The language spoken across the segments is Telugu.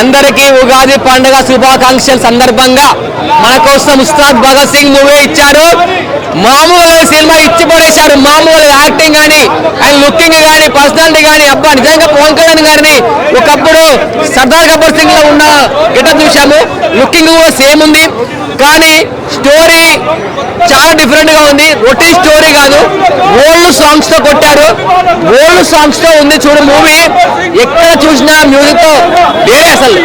అందరికీ ఉగాది పండుగ శుభాకాంక్షల సందర్భంగా మన కోసం ఉస్తాద్ భగత్ సింగ్ మూవీ ఇచ్చారు. మామూలు సినిమా ఇచ్చి పడేశారు. మామూలు యాక్టింగ్ కానీ అండ్ లుకింగ్ కానీ పర్సనాలిటీ కానీ అబ్బా నిజంగా పవన్ కళ్యాణ్ గారిని ఒకప్పుడు సర్దార్ గబ్బర్ సింగ్ లో ఉన్న గెటప్ చూసాము. లుకింగ్ కూడా సేమ్ ఉంది కానీ స్టోరీ చాలా డిఫరెంట్ గా ఉంది. రొటీన్ స్టోరీ కాదు, ఓల్డ్ సాంగ్స్ తో కొట్టారు. ఓల్డ్ సాంగ్స్ తో ఉంది చూడు మూవీ. ఎక్కడ చూసినా మ్యూజిక్ తో వేరే అసలు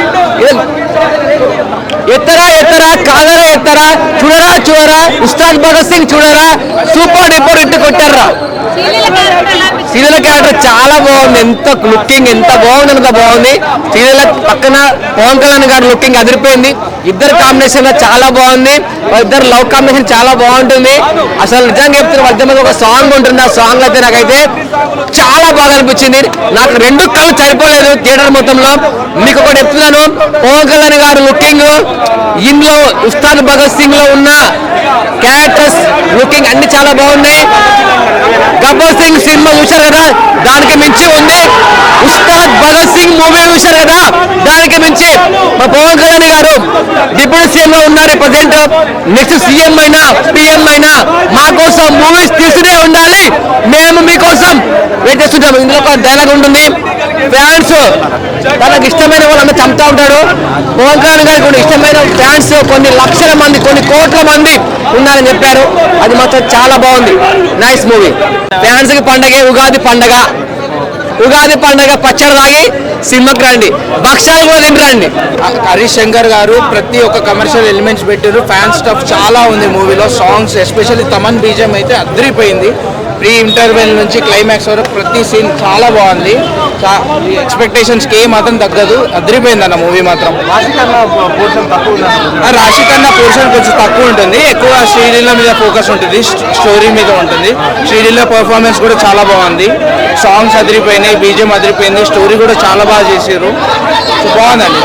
ఎత్తరా ఎత్తరా కాదరా ఎత్తరా చూడరా చూడరా ఉస్తాద్ భగత్ సింగ్ చూడరా సూపర్ డూపర్ ఇట్టు కొట్టారా. సీరియల్ క్యారెక్టర్ చాలా బాగుంది. ఎంత లుకింగ్ ఎంత బాగుంది అంత బాగుంది. సీరియల్ పక్కన పవన్ కళ్యాణ్ గారి లుకింగ్ అదిరిపోయింది. ఇద్దరు కాంబినేషన్ చాలా బాగుంది. ఇద్దరు లవ్ కాంబినేషన్ చాలా బాగుంటుంది. అసలు నిజంగా చెప్తున్న మధ్య మధ్య ఒక సాంగ్ ఉంటుంది. ఆ సాంగ్ అయితే నాకైతే చాలా బాగా అనిపించింది. నాకు రెండు కళ్ళు సరిపోలేదు థియేటర్ మొత్తంలో. మీకు ఒకటి చెప్తున్నాను, పవన్ కళ్యాణ్ గారి లుకింగ్ ఇందులో ఉస్తాద్ భగత్ సింగ్ లో ఉన్న క్యారెక్టర్స్ లుకింగ్ అన్ని చాలా బాగున్నాయి. గబ్బర్ సింగ్ సినిమా చూశారు కదా, దానికి మించి ఉంది. ఉస్తాద్ భగత్ సింగ్ మూవీ చూశారు కదా, దానికి మించి మా పవన్ కళ్యాణ్ గారు డిప్యూటీ సీఎం లో ఉన్నారు. ప్రజెంట్ నెక్స్ట్ సీఎం అయినా పిఎం అయినా మా కోసం మూవీస్ తీస్తూనే ఉండాలి, మేము మీకోసం వెయిట్ చేస్తుంటాము. ఇందులో ఒక డైలాగ్ ఉంటుంది, ఫ్యాన్స్ తనకు ఇష్టమైన వాళ్ళందరూ చంపుతా ఉంటాడు. పవన్ కళ్యాణ్ గారికి కొన్ని ఇష్టమైన ఫ్యాన్స్ కొన్ని లక్షల మంది కొన్ని కోట్ల మంది ఉన్నారని చెప్పారు. అది మాత్రం చాలా బాగుంది. Nice movie. ఫ్యాన్స్ కి పండగే ఉగాది పండగ. ఉగాది పండగ పచ్చడి తాగి సినిమాకి రండి, భక్షాలు కూడా తింటారండి. హరీష్ శంకర్ గారు ప్రతి ఒక్క కమర్షియల్ ఎలిమెంట్స్ పెట్టారు. ఫ్యాన్ స్టఫ్ చాలా ఉంది మూవీలో. సాంగ్స్ ఎస్పెషల్లీ తమన్ బీజం అయితే అదిరిపోయింది. ప్రీ ఇంటర్వెల్ నుంచి క్లైమాక్స్ వరకు ప్రతి సీన్ చాలా బాగుంది. ఎక్స్పెక్టేషన్స్కి ఏ మాత్రం తగ్గదు. అదిరిపోయింది అన్న మూవీ మాత్రం. రాశి కన్నా పోర్షన్ కొంచెం తక్కువ ఉంటుంది. ఎక్కువ శ్రీలీల మీద ఫోకస్ ఉంటుంది, స్టోరీ మీద ఉంటుంది. శ్రీలీల పర్ఫార్మెన్స్ కూడా చాలా బాగుంది. సాంగ్స్ అదిరిపోయినాయి, బీజం అదిరిపోయింది, స్టోరీ కూడా చాలా బాగా చేసారు. సో బాగుందండి.